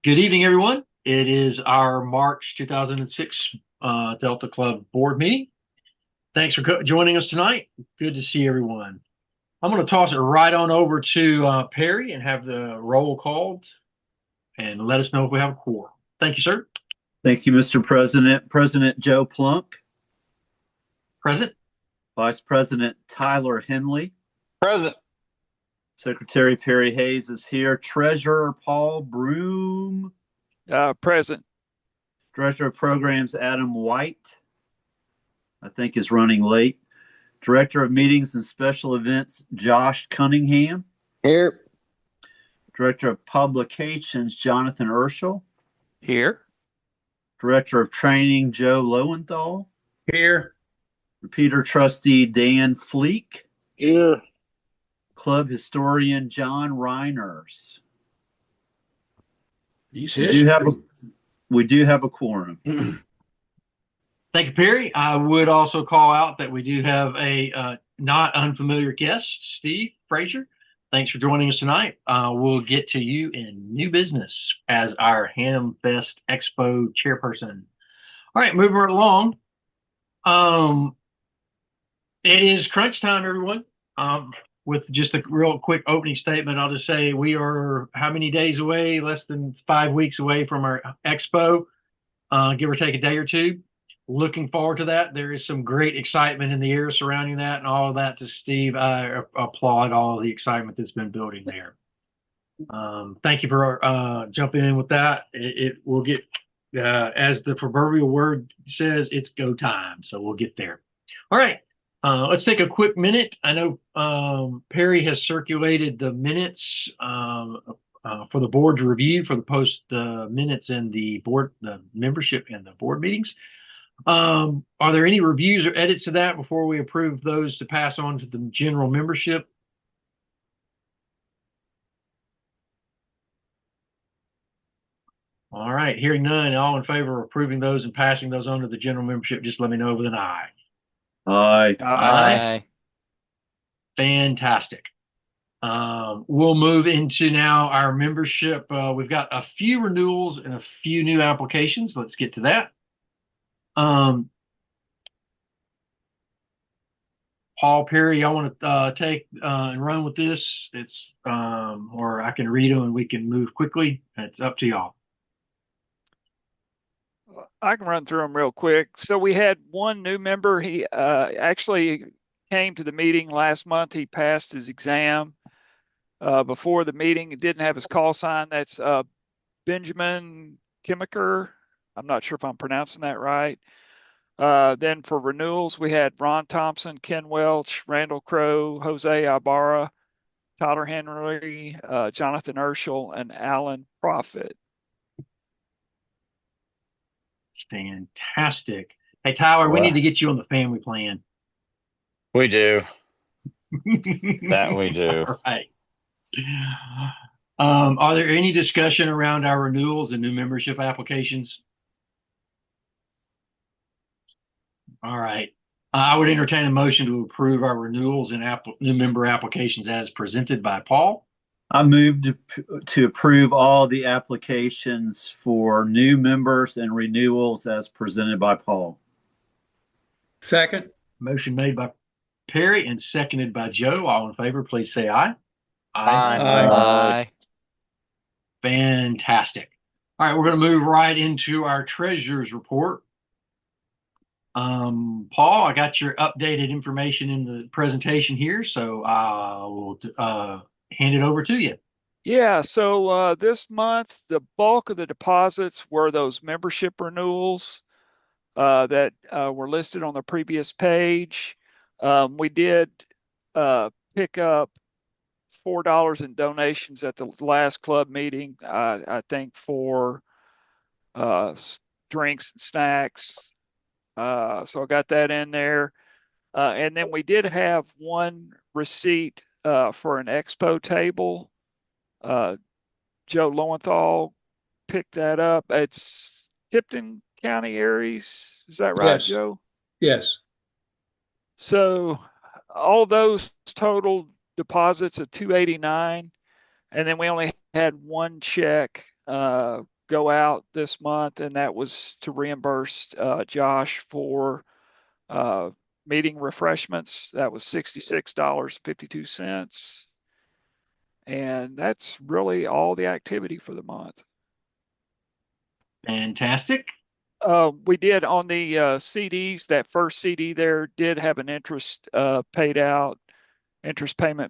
Good evening, everyone. It is our March 2006 Delta Club board meeting. Thanks for joining us tonight. Good to see everyone. I'm going to toss it right on over to Perry and have the roll called and let us know if we have a quorum. Thank you, sir. Thank you, Mr. President. President Joe Plunk, Present. Vice President Tyler Henley, Present. Secretary Perry Hayes is here, Treasurer Paul Broom, Present. Director of Programs Adam White, I think is running late, Director of Meetings and Special Events Josh Cunningham, Here. Director of Publications Jonathan Urschel, Here. Director of Training Joe Lowenthal, Here. Repeater Trustee Dan Fleek, Here. Club Historian John Reiners. We do have a quorum. Thank you, Perry. I would also call out that we do have a not unfamiliar guest, Steve Frazier. Thanks for joining us tonight. We'll get to you in new business as our Hamfest Expo chairperson. All right, moving right along. It is crunch time, everyone. With just a real quick opening statement, I'll just say we are how many days away? Less than 5 weeks away from our expo, give or take a day or two. Looking forward to that. There is some great excitement in the air surrounding that, and all of that to Steve. I applaud all of the excitement that's been building there. Thank you for jumping in with that. It will get, as the proverbial word says, it's go time. So we'll get there. All right. Let's take a quick minute. I know Perry has circulated the minutes for the board to review for the post minutes and the membership and the board meetings. Are there any reviews or edits to that before we approve those to pass on to the general membership? All right, hearing none, all in favor of approving those and passing those on to the general membership, just let me know with an aye. Aye. Aye. Fantastic. We'll move into now our membership. We've got a few renewals and a few new applications. Let's get to that. Paul, Perry, y'all want to take and run with this? It's or I can read them and we can move quickly. It's up to y'all. I can run through them real quick. So we had one new member. He actually came to the meeting last month. He passed his exam before the meeting. He didn't have his call sign. That's Benjamin Kimmicker. I'm not sure if I'm pronouncing that right. Then for renewals, we had Ron Thompson, Ken Welch, Randall Crow, Jose Ibarra, Tyler Henry, Jonathan Urschel, and Alan Profit. Fantastic. Hey, Tyler, we need to get you on the family plan. We do. That we do. All right. Are there any discussion around our renewals and new membership applications? All right. I would entertain a motion to approve our renewals and new member applications as presented by Paul. I moved to approve all the applications for new members and renewals as presented by Paul. Second. Motion made by Perry and seconded by Joe. All in favor, please say aye. Aye. Fantastic. All right, we're going to move right into our treasurer's report. Paul, I got your updated information in the presentation here, so I will hand it over to you. Yeah, so this month, the bulk of the deposits were those membership renewals that were listed on the previous page. We did pick up $4 in donations at the last club meeting, I think for drinks and snacks. So I got that in there. And then we did have one receipt for an expo table. Joe Lowenthal picked that up. It's Tipton County, Aries. Is that right, Yes. Joe? Yes. So all those total deposits of $289, and then we only had one check go out this month, and that was to reimburse Josh for meeting refreshments. That was $66.52. And that's really all the activity for the month. Fantastic. We did on the CDs, that first CD there did have an interest payment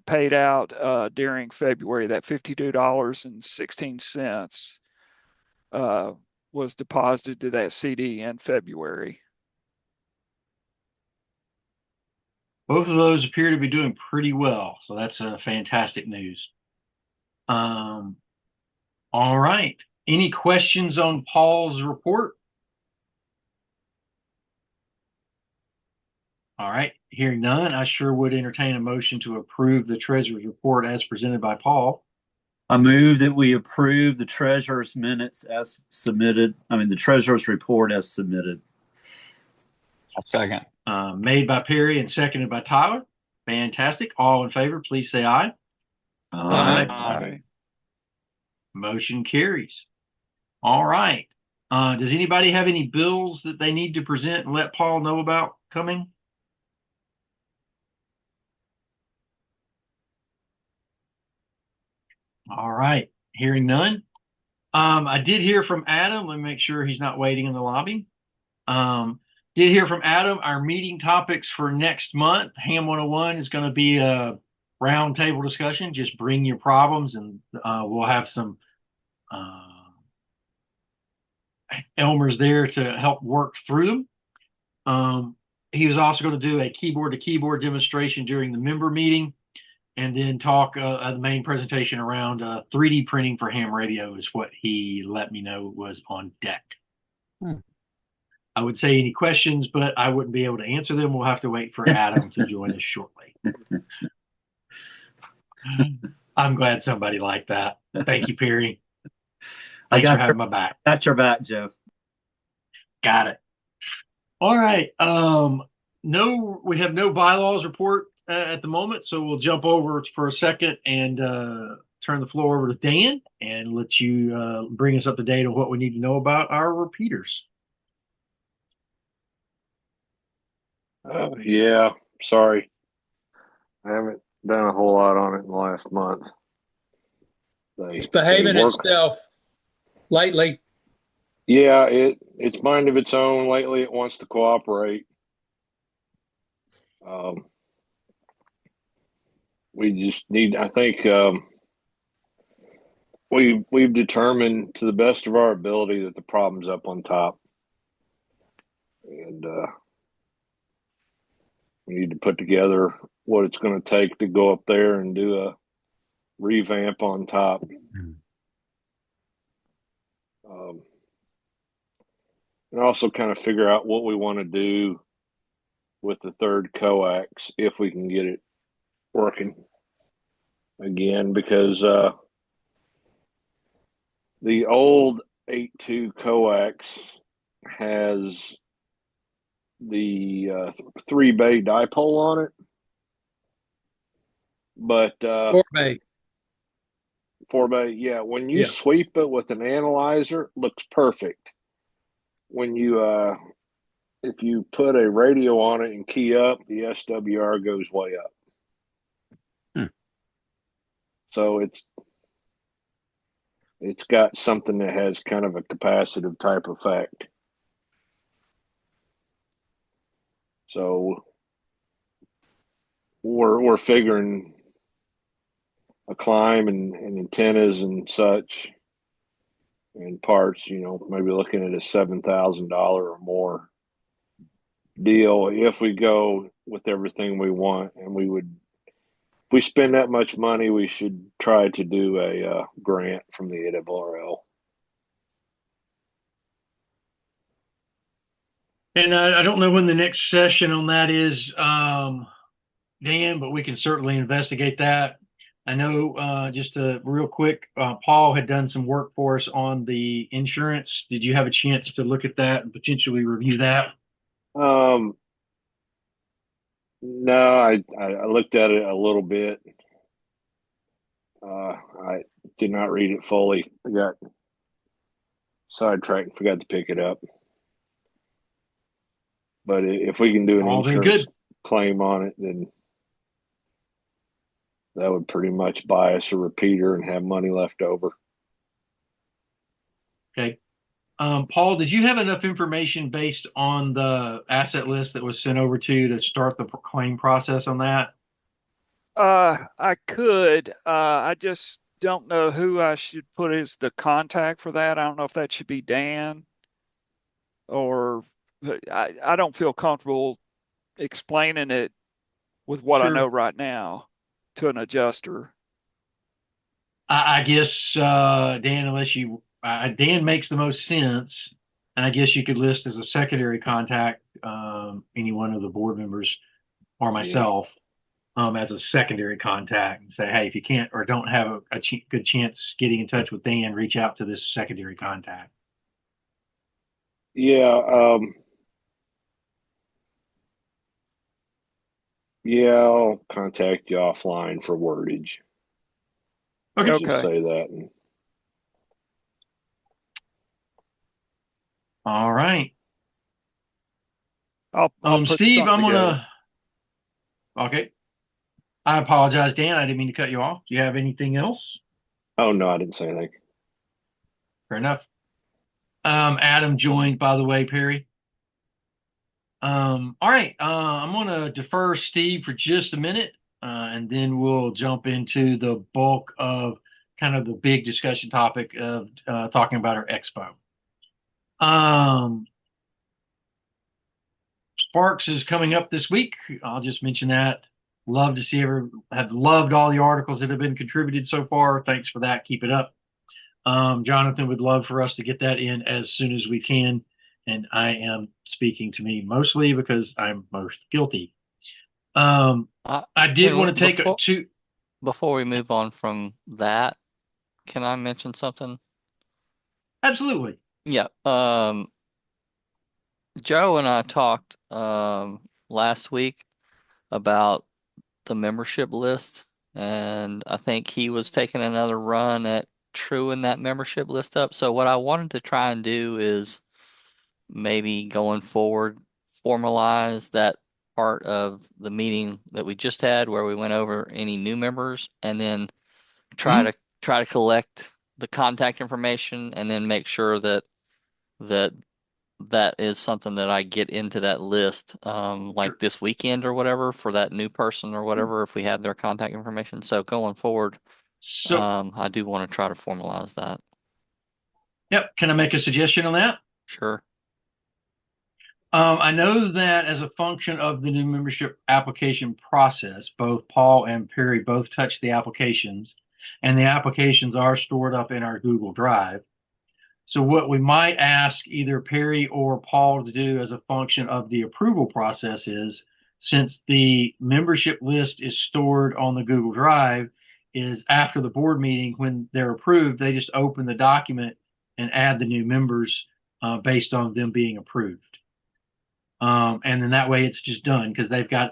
paid out during February. That $52.16 was deposited to that CD in February. Both of those appear to be doing pretty well, so that's fantastic news. All right. Any questions on Paul's report? All right. Hearing none, I sure would entertain a motion to approve the treasurer's report as presented by Paul. I move that we approve the treasurer's minutes as submitted. The treasurer's report as submitted. A second. Made by Perry and seconded by Tyler. Fantastic. All in favor, please say aye. Aye. Motion carries. All right. Does anybody have any bills that they need to present and let Paul know about coming? All right. Hearing none. I did hear from Adam. Let me make sure he's not waiting in the lobby. Did hear from Adam. Our meeting topics for next month, Ham 101, is going to be a roundtable discussion. Just bring your problems, and we'll have some Elmer's there to help work through them. He was also going to do a keyboard-to-keyboard demonstration during the member meeting, and then talk the main presentation around 3D printing for ham radio is what he let me know was on deck. I would say any questions, but I wouldn't be able to answer them. We'll have to wait for Adam to join us shortly. I'm glad somebody liked that. Thank you, Perry. Thanks for having my back. Got your back, Joe. Got it. All right. No, we have no bylaws report at the moment, so we'll jump over for a second and turn the floor over to Dan and let you bring us up to date on what we need to know about our repeaters. Yeah, sorry. I haven't done a whole lot on it in the last month. It's behaving itself lately. Yeah, it's mind of its own. Lately, it wants to cooperate. We just need, I think, we've determined to the best of our ability that the problem's up on top. And we need to put together what it's going to take to go up there and do a revamp on top. And also kind of figure out what we want to do with the third coax if we can get it working again, because the old 8.2 coax has the 3-bay dipole on it, but 4-bay. 4-bay, yeah. When you sweep it with an analyzer, it looks perfect. When you if you put a radio on it and key up, the SWR goes way up. So it's got something that has kind of a capacitive type effect. So we're figuring a climb and antennas and such and parts, maybe looking at a $7,000 or more deal if we go with everything we want. And if we spend that much money, we should try to do a grant from the ARRL. And I don't know when the next session on that is, Dan, but we can certainly investigate that. I know just real quick, Paul had done some work for us on the insurance. Did you have a chance to look at that and potentially review that? No, I looked at it a little bit. I did not read it fully. I got sidetracked and forgot to pick it up. But if we can do an All been insurance good. claim on it, then that would pretty much buy us a repeater and have money left over. Okay. Paul, did you have enough information based on the asset list that was sent over to you to start the claim process on that? I could. I just don't know who I should put as the contact for that. I don't know if that should be Dan or I don't feel comfortable explaining it with what I Sure. know right now to an adjuster. I guess Dan, unless you Dan makes the most sense, and I guess you could list as a secondary contact any one of the board members or Yeah. myself as a secondary contact and say, hey, if you can't or don't have a good chance getting in touch with Dan, reach out to this secondary contact. Yeah. Yeah, I'll contact you offline for wordage. Okay. Let's just Okay. say that. And All right. I'll put Steve, something I'm together. gonna. Okay. I apologize, Dan. I didn't mean to cut you off. Do you have anything else? oh no, I didn't say anything. Fair enough. Adam joined, by the way, Perry. All right. I'm going to defer Steve for just a minute, and then we'll jump into the bulk of kind of the big discussion topic of talking about our expo. Sparks is coming up this week. I'll just mention that. Love to see have loved all the articles that have been contributed so far. Thanks for that. Keep it up. Jonathan would love for us to get that in as soon as we can. And I am speaking to me mostly because I'm most guilty. I did want to take before we move on from that, can I mention something? Absolutely. Yeah. Joe and I talked last week about the membership list, and I think he was taking another run at truing that membership list up. So what I wanted to try and do is maybe going forward formalize that part of the meeting that we just had where we went over any new members, and then try to collect the contact information, and then make sure that that is something that I get into that list like this weekend or whatever for that new person or whatever if we have their contact information. So going forward, So, I do want to try to formalize that. yep. Can I make a suggestion on that? Sure. I know that as a function of the new membership application process, both Paul and Perry both touch the applications, and the applications are stored up in our Google Drive. So what we might ask either Perry or Paul to do as a function of the approval process is, since the membership list is stored on the Google Drive, is after the board meeting, when they're approved, they just open the document and add the new members based on them being approved. And then that way it's just done because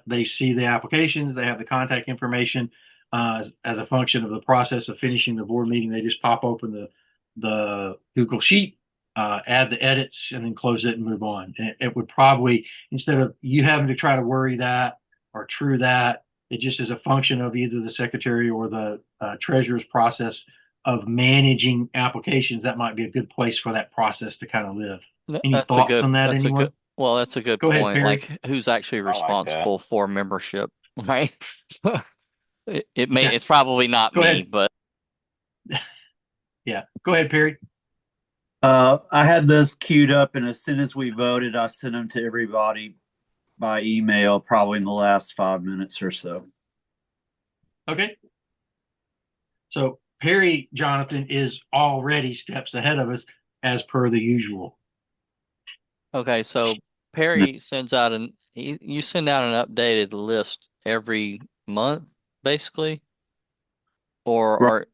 they see the applications, they have the contact information as a function of the process of finishing the board meeting. They just pop open the Google Sheet, add the edits, and then close it and move on. And it would probably, instead of you having to try to worry that or true that, it just is a function of either the secretary or the treasurer's process of managing applications. That might be a good place for that process to kind of live. Any That's thoughts on that, that's a anyone? good, well, that's a good Go ahead, point. Perry. Like who's actually like that. responsible for membership, right? Okay. It's probably not Go me, ahead. but Yeah. Go ahead, Perry. I had those queued up, and as soon as we voted, I sent them to everybody by email, probably in the last 5 minutes or so. Okay. So Perry, Jonathan, is already steps ahead of us as per the usual. okay, so Perry sends out you send out an updated list every month, basically? Or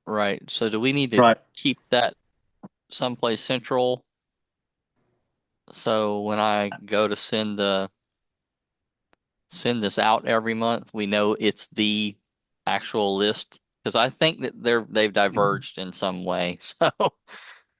right. So do we need to Right. keep that someplace central? So when I go to send this out every month, we know it's the actual list, because I think that they've diverged in some way. So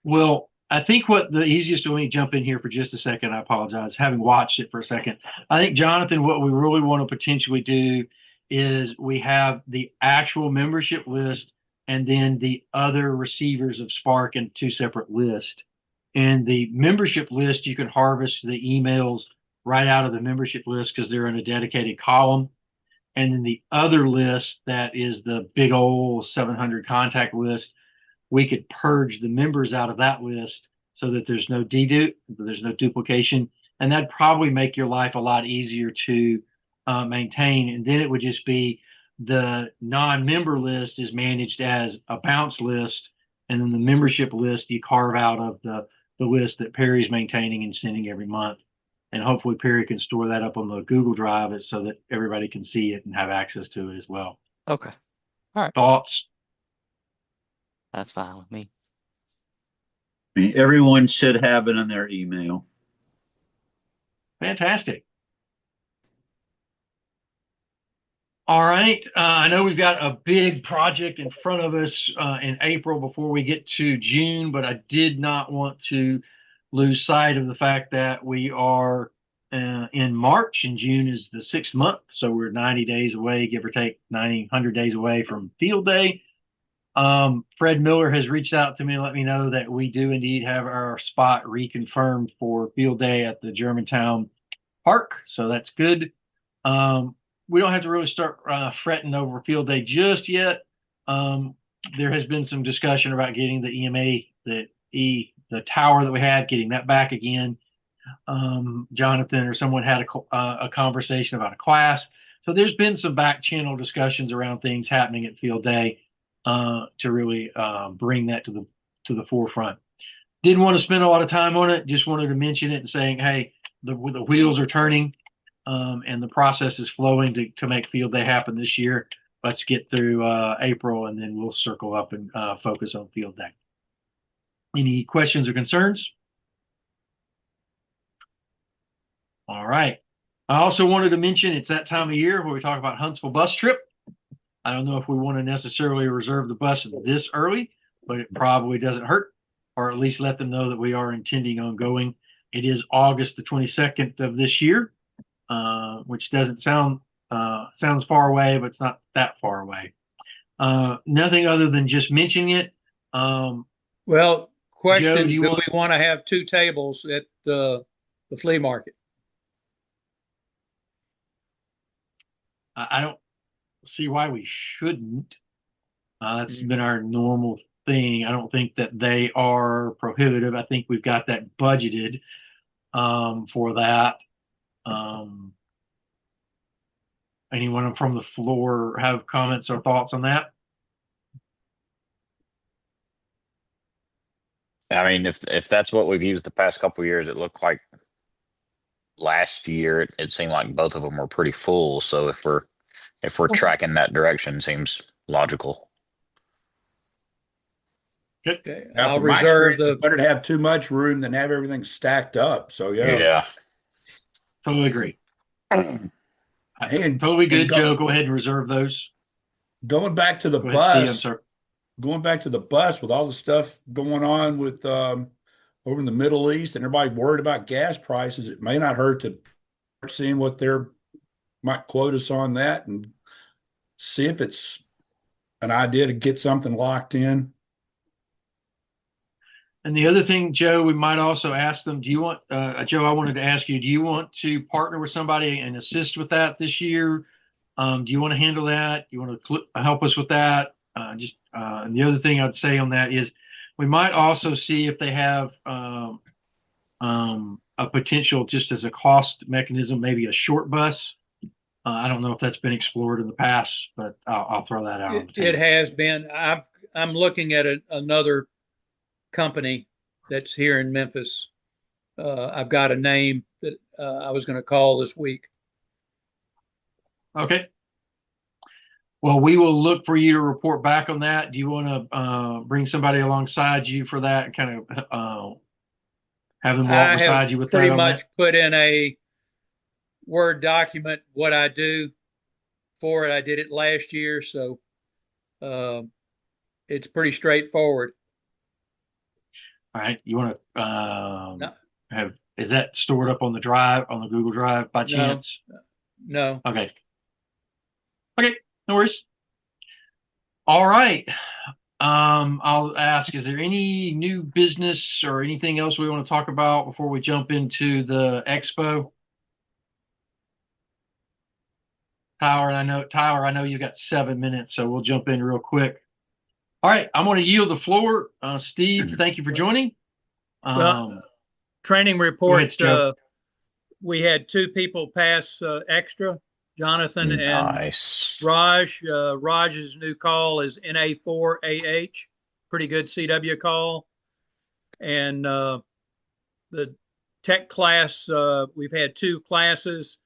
Well, I think what the easiest, let me jump in here for just a second. I apologize, having watched it for a second. I think, Jonathan, what we really want to potentially do is we have the actual membership list and then the other receivers of Spark in two separate lists. And the membership list, you can harvest the emails right out of the membership list because they're in a dedicated column. And then the other list, that is the big old 700 contact list, we could purge the members out of that list so that there's no there's no duplication, and that'd probably make your life a lot easier to maintain. And then it would just be the non-member list is managed as a bounce list, and then the membership list you carve out of the list that Perry's maintaining and sending every month. And hopefully Perry can store that up on the Google Drive so that everybody can see it and have access to it as well. Okay. All right. Thoughts? That's fine with me. I mean, everyone should have it in their email. Fantastic. All right. I know we've got a big project in front of us in April before we get to June, but I did not want to lose sight of the fact that we are in March, and June is the 6th month. So we're 90 days away, give or take 100 days away from Field Day. Fred Miller has reached out to me and let me know that we do indeed have our spot reconfirmed for Field Day at the Germantown Park. So that's good. We don't have to really start fretting over Field Day just yet. There has been some discussion about getting the EMA, the tower that we had, getting that back again. Jonathan or someone had a conversation about a class. So there's been some back channel discussions around things happening at Field Day to really bring that to the forefront. Didn't want to spend a lot of time on it. Just wanted to mention it and saying, hey, the wheels are turning and the process is flowing to make Field Day happen this year. Let's get through April and then we'll circle up and focus on Field Day. Any questions or concerns? All right. I also wanted to mention it's that time of year where we talk about Huntsville bus trip. I don't know if we want to necessarily reserve the bus this early, but it probably doesn't hurt, or at least let them know that we are intending on going. It is August the 22nd of this year, which doesn't sounds far away, but it's not that far away. Nothing other than just mentioning it. Well, question, Joe, do we want to have two tables at the flea market? I don't see why we shouldn't. That's been our normal thing. I don't think that they are prohibitive. I think we've got that budgeted for that. Anyone from the floor have comments or thoughts on that? I mean, if that's what we've used the past couple of years, it looked like last year it seemed like both of them were pretty full. So if we're tracking that direction, seems logical. Okay, Now, I'll from my reserve experience, it's better to have too much room than have everything stacked up. So Yeah. Totally agree. And Totally good, Joe. Go ahead and reserve those. going back to the Go ahead, Steve. I'm bus, sorry. going back to the bus with all the stuff going on with over in the Middle East and everybody worried about gas prices, it may not hurt to start seeing what their might quote us on that and see if it's an idea to get something locked in. And the other thing, Joe, we might also ask them, do you want, Joe, I wanted to ask you, do you want to partner with somebody and assist with that this year? Do you want to handle that? Do you want to help us with that? And the other thing I'd say on that is we might also see if they have a potential just as a cost mechanism, maybe a short bus. I don't know if that's been explored in the past, but I'll throw that out. it has been. I'm looking at another company that's here in Memphis. I've got a name that I was going to call this week. Okay. Well, we will look for you to report back on that. Do you want to bring somebody alongside you for that and kind of have them walk beside you with that? Pretty much put in a Word document what I do for it. I did it last year, so it's pretty straightforward. All right. You want to No, is that stored up on the drive, on the Google Drive by no, chance? no. Okay. Okay. No worries. All right. I'll ask, is there any new business or anything else we want to talk about before we jump into the expo? Tyler, I know you got 7 minutes, so we'll jump in real quick. All right, I'm going to yield the floor. Steve, thank you for joining. Well, training Go report. ahead, Joe. We had two people pass extra, Jonathan and Nice. Raj. Raj's new call is NA4AH, pretty good CW call. And the tech class, we've had two classes.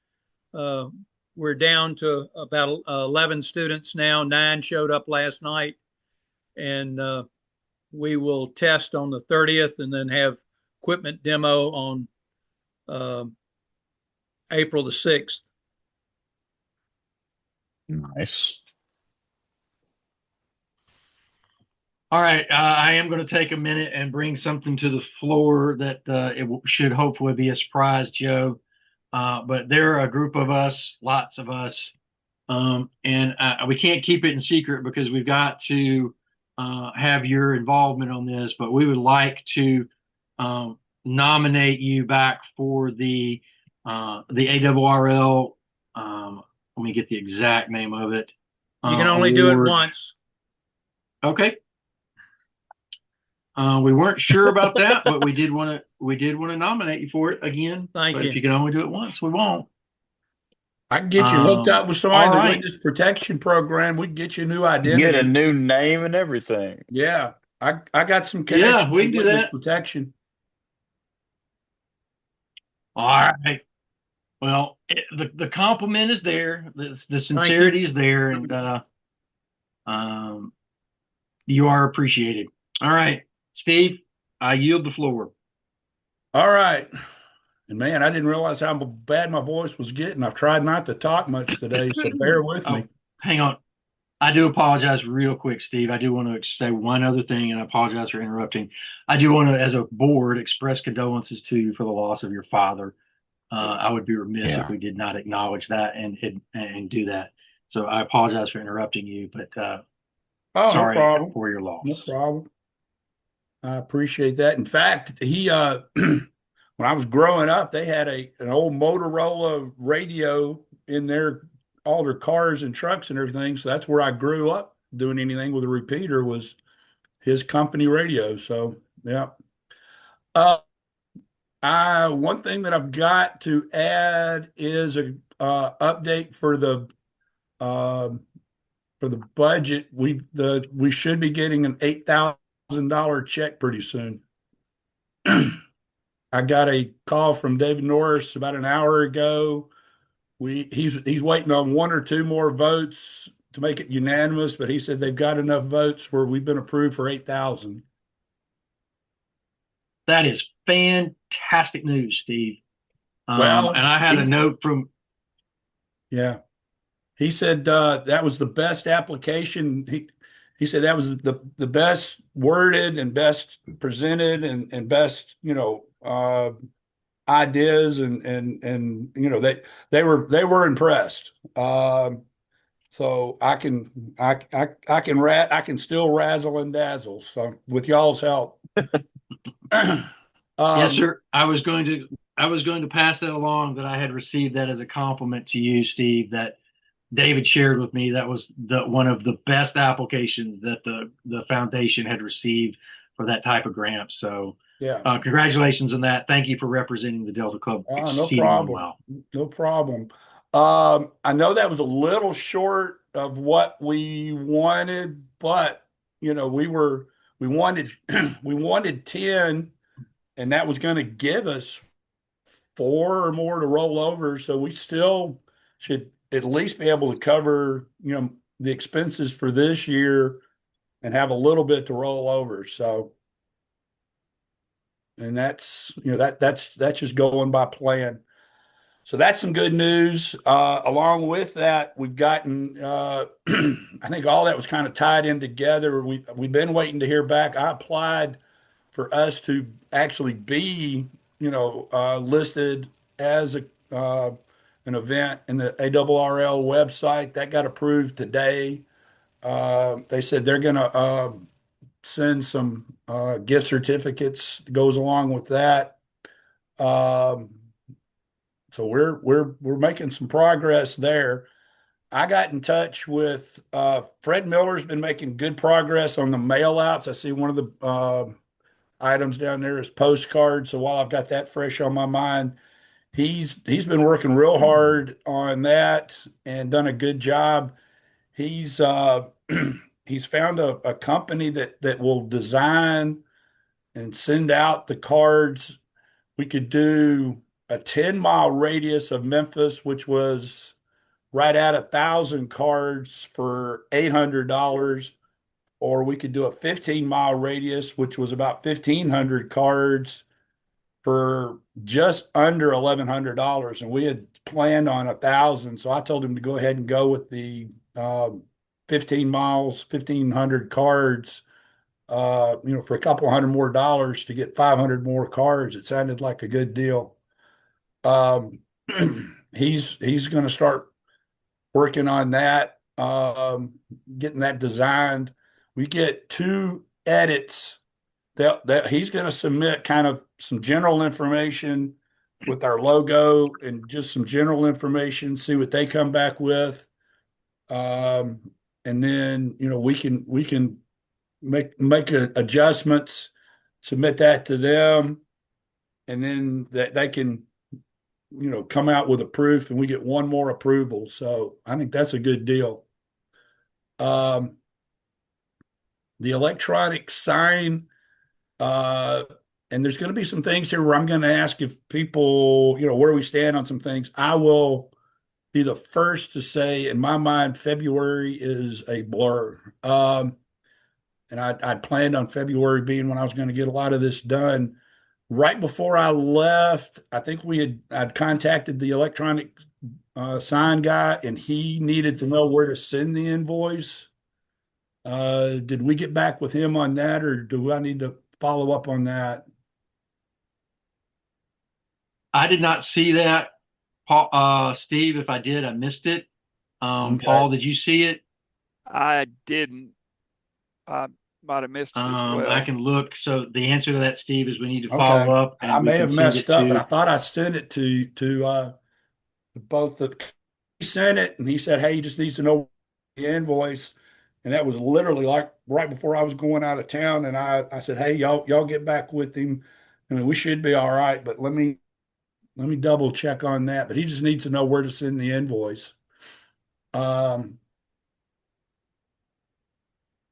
We're down to about 11 students now. 9 showed up last night. And we will test on the 30th and then have equipment demo on April the 6th. Nice. All right, I am going to take a minute and bring something to the floor that should hopefully be a surprise, Joe. But there are a group of us, lots of us, and we can't keep it in secret because we've got to have your involvement on this. But we would like to nominate you back for the ARRL. Let me get the exact name of it. You can only do it award. once. Okay. We weren't sure about that, but we did want to nominate you for it again. Thank But you. if you can only do it once, we won't. I can get you hooked up with somebody in all the right. witness protection program. We can get you a new Get identity. a new name and everything. Yeah. I got some connection we with can do witness that. protection. All right. Well, the compliment is there. The sincerity is there, and you are appreciated. All right, Steve, I yield the floor. All right. And man, I didn't realize how bad my voice was getting. I've tried not to talk much today, so bear with me. Hang on. I do apologize real quick, Steve. I do want to say one other thing, and I apologize for interrupting. I do want to, as a board, express condolences to you for the loss of your father. I would be remiss if we did not acknowledge that and do that. So I apologize for interrupting you, but sorry no problem. for your loss. No problem. I appreciate that. In fact, he when I was growing up, they had an old Motorola radio in all their cars and trucks and everything. So that's where I grew up doing anything with a repeater was his company radio. So yeah. One thing that I've got to add is a update for the budget. We should be getting an $8,000 check pretty soon. I got a call from David Norris about an hour ago. He's waiting on one or two more votes to make it unanimous, but he said they've got enough votes where we've been approved for 8,000. That is fantastic news, Steve. Well, and I had a note from. Yeah, he said that was the best application. He said that was the best worded and best presented and best ideas and they were impressed. So I can still razzle and dazzle. So with y'all's help. Yes, sir. I was going to pass that along, that I had received that as a compliment to you, Steve, that David shared with me. That was one of the best applications that the foundation had received for that type of grant. So yeah, congratulations on that. Thank you for representing the Delta Club no exceedingly problem. well. No problem. I know that was a little short of what we wanted, but we wanted we wanted 10, and that was going to give us 4 or more to roll over. So we still should at least be able to cover the expenses for this year and have a little bit to roll over. So, and that's that's just going by plan. So that's some good news. Along with that, we've gotten, I think all that was kind of tied in together. We've been waiting to hear back. I applied for us to actually be, listed as an event in the ARRL website. That got approved today. They said they're going to send some gift certificates that goes along with that. Um, so we're making some progress there. I got in touch with Fred Miller's been making good progress on the mail outs. I see one of the items down there is postcards. So while I've got that fresh on my mind, he's been working real hard on that and done a good job. He's he's found a company that will design and send out the cards. We could do a 10-mile radius of Memphis, which was right at 1,000 cards for $800, or we could do a 15-mile radius, which was about 1,500 cards for just under $1,100. And we had planned on 1,000, so I told him to go ahead and go with the 15 miles, 1,500 cards. For a couple hundred more dollars to get 500 more cards. It sounded like a good deal. Um, he's going to start working on that, getting that designed. We get 2 edits that he's going to submit, kind of some general information with our logo and just some general information, see what they come back with. And then, we can make adjustments, submit that to them, and then that they can, come out with a proof, and we get one more approval. So I think that's a good deal. The electronic sign, and there's going to be some things here where I'm going to ask if people, where we stand on some things. I will be the first to say, in my mind, February is a blur. And I'd planned on February being when I was going to get a lot of this done. Right before I left, I think I'd contacted the electronic sign guy, and he needed to know where to send the invoice. Did we get back with him on that, or do I need to follow up on that? I did not see that, Paul, Steve. If I did, I missed it. Okay. Paul, did you see it? I didn't. I might have missed it as well. I can look. So the answer to that, Steve, is we need to Okay. follow up, I and we may can have send messed it up, but I to. thought I sent it to both the he sent it, and he said, "Hey, he just needs to know the invoice." And that was literally like right before I was going out of town. And I said, "Hey, y'all get back with him. I mean, we should be all right, but let me double check on that." But he just needs to know where to send the invoice. Um,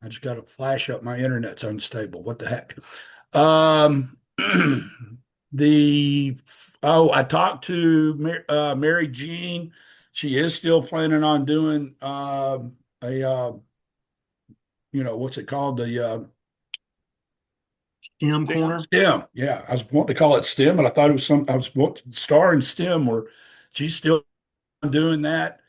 I just got to flash up. My internet's unstable. What the heck? Um, the I talked to Mary Jean. She is still planning on doing a what's it called, the STEM STEM. corner. STEM. Yeah, I was wanting to call it STEM, but I thought it was I was wanting star in STEM, where she's still doing that.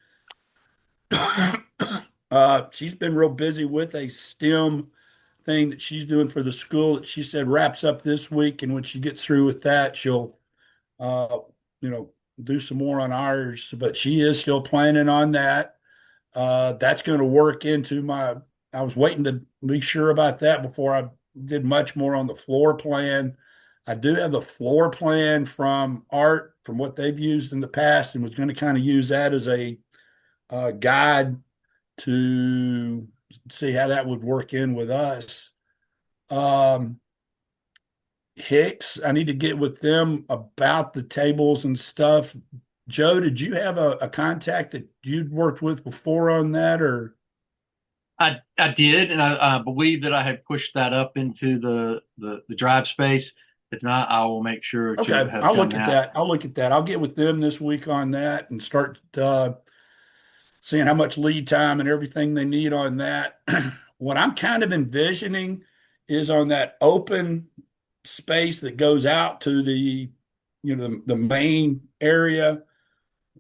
She's been real busy with a STEM thing that she's doing for the school that she said wraps up this week, and when she gets through with that, she'll uh, you know, do some more on ours. But she is still planning on that. That's going to work into my. I was waiting to be sure about that before I did much more on the floor plan. I do have the floor plan from Art, from what they've used in the past, and was going to kind of use that as a guide to see how that would work in with us. Um, Hicks, I need to get with them about the tables and stuff. Joe, did you have a contact that you'd worked with before on that, or? I did, and I believe that I had pushed that up into the drive space. If not, I will make sure to Okay, have I'll done look at that. that. I'll look at that. I'll get with them this week on that and start seeing how much lead time and everything they need on that. What I'm kind of envisioning is on that open space that goes out to the main area,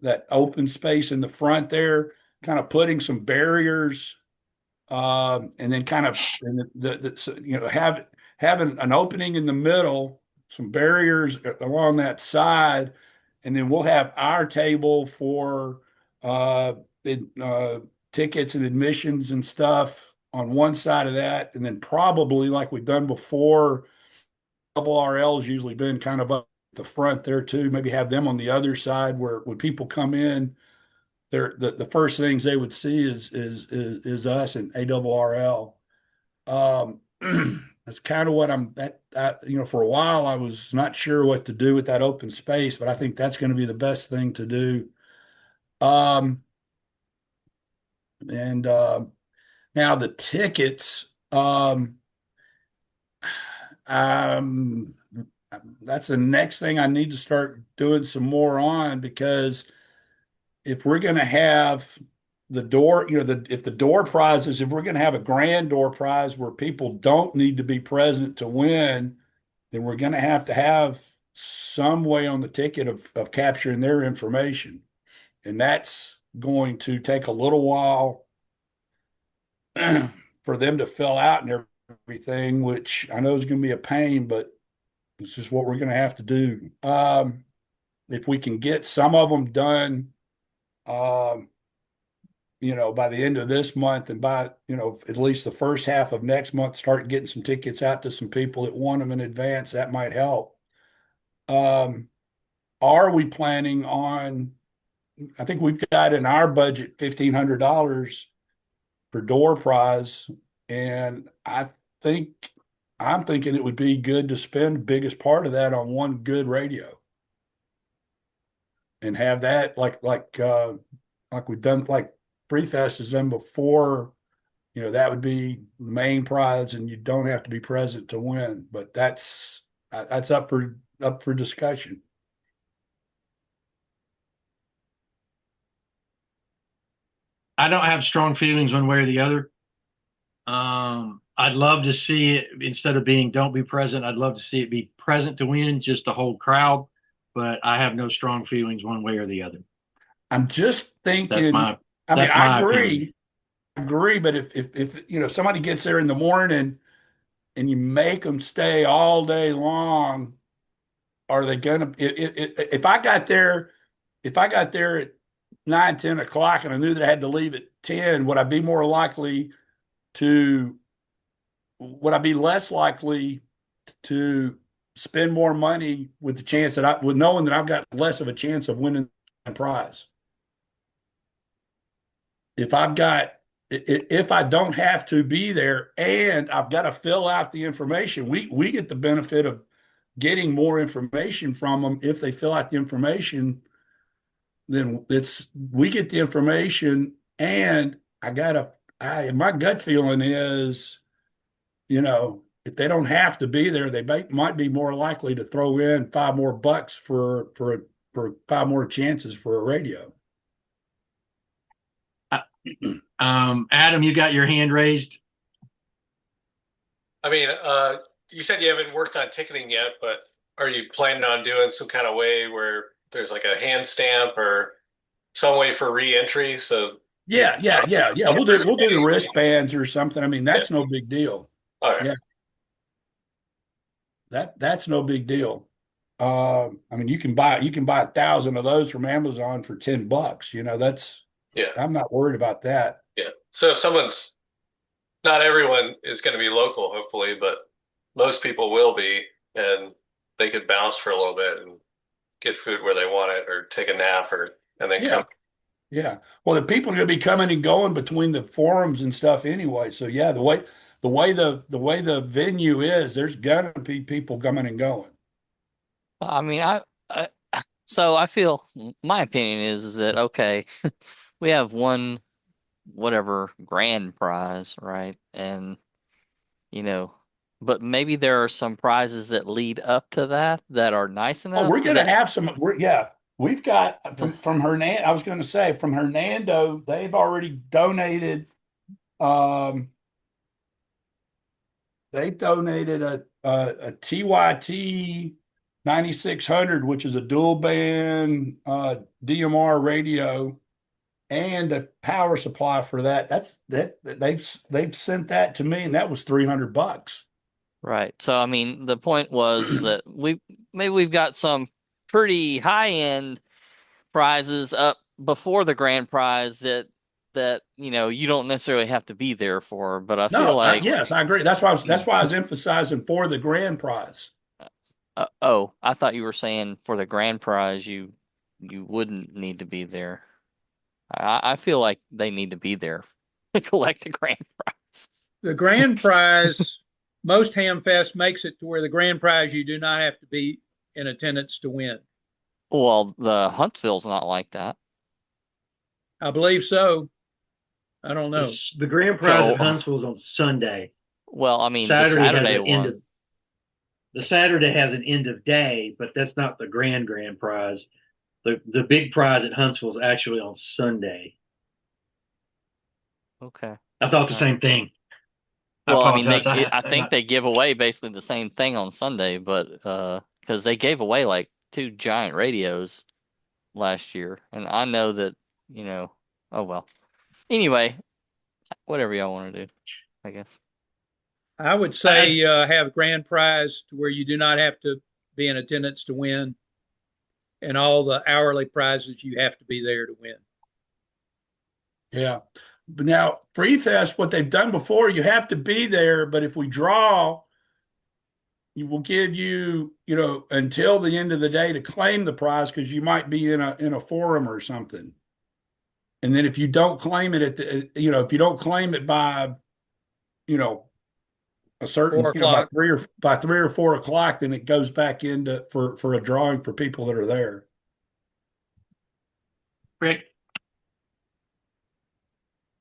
that open space in the front there, kind of putting some barriers, and then kind of and have having an opening in the middle, some barriers along that side, and then we'll have our table for uh, tickets and admissions and stuff on one side of that, and then probably like we've done before, double RL's usually been kind of up at the front there too. Maybe have them on the other side where when people come in, the first things they would see is us and ARRL. That's kind of what for a while I was not sure what to do with that open space, but I think that's going to be the best thing to do. Um, and Now the tickets, um, that's the next thing I need to start doing some more on, because if we're going to have the door, if the door prizes, if we're going to have a grand door prize where people don't need to be present to win, then we're going to have some way on the ticket of capturing their information. And that's going to take a little while for them to fill out and everything, which I know is going to be a pain, but it's just what we're going to have to do. If we can get some of them done, um, by the end of this month, and by, at least the first half of next month, start getting some tickets out to some people that want them in advance, that might help. Are we planning on, I think we've got in our budget $1,500 for door prize. And think, I'm thinking it would be good to spend the biggest part of that on one good radio and have that like we've done, like Prefest has done before. That would be the main prize, and you don't have to be present to win. But that's up for discussion. I don't have strong feelings one way or the other. I'd love to see it, instead of being don't be present, I'd love to see it be present to win, just the whole crowd. But I have no strong feelings one way or the other. I'm just thinking. That's my. I mean, That's I my agree. opinion. I agree, but if somebody gets there in the morning and you make them stay all day long, are they gonna? If I got there, at 9, 10 o'clock, and I knew that I had to leave at 10, would I be more likely to? Would I be less likely to spend more money with the chance that with knowing that I've got less of a chance of winning the prize? If I don't have to be there and I've got to fill out the information, we get the benefit of getting more information from them. If they fill out the information, then we get the information, and my gut feeling is, if they don't have to be there, they might be more likely to throw in $5 more for 5 more chances for a radio. Adam, you got your hand raised. I mean, you said you haven't worked on ticketing yet, but are you planning on doing some kind of way where there's like a hand stamp or some way for re-entry? So Yeah. We'll do the wristbands or something. I mean, that's no big deal. all right. Yeah, that's no big deal. I mean, you can buy 1,000 of those from Amazon for $10. That's I'm not worried about that. Yeah. So if not everyone is going to be local, hopefully, but most people will be, and they could bounce for a little bit and get food where they want it, or take a nap, and then come. Yeah. Well, the people are going to be coming and going between the forums and stuff anyway. So yeah, the way the venue is, there's going to be people coming and going. I mean, so I feel my opinion is that okay, we have one whatever grand prize, right? And but maybe there are some prizes that lead up to that are nice enough. Oh, we're going to have some. We've got from Hernando. I was going to say from Hernando, they've already donated. They donated a TYT 9600, which is a dual band DMR radio, and a power supply for that. They've sent that to me, and that was $300. Right. So, I mean, the point was that we've got some pretty high-end prizes up before the grand prize that you don't necessarily have to be there for. But I feel No, like, yes, I agree. That's why I was emphasizing for the grand prize. oh, I thought you were saying for the grand prize you wouldn't need to be there. I feel like they need to be there to collect the grand prize. The grand prize, most Hamfest makes it to where the grand prize you do not have to be in attendance to win. Well, the Huntsville's not like that. I believe so. I don't know. The grand prize So, at Huntsville is on Sunday. well, I mean, the Saturday has Saturday an end one. of the Saturday has an end of day, but that's not the grand prize. The big prize at Huntsville is actually on Sunday. Okay. I thought the All right. same thing. I Well, I mean, apologize. I think they give away basically the same thing on Sunday, but because they gave away like 2 giant radios last year, and I know that, oh well. Anyway, whatever y'all want to do, I guess. I would say have grand prize to where you do not have to be in attendance to win, and all the hourly prizes you have to be there to win. Yeah. But now, Free Fest, what they've done before, you have to be there, but if we draw, you will give you, until the end of the day to claim the prize because you might be in a forum or something. And then if you don't claim it if you don't claim it by, a certain, 4 o'clock. by 3 or 4 o'clock, then it goes back into for a drawing for people that are there. Rick.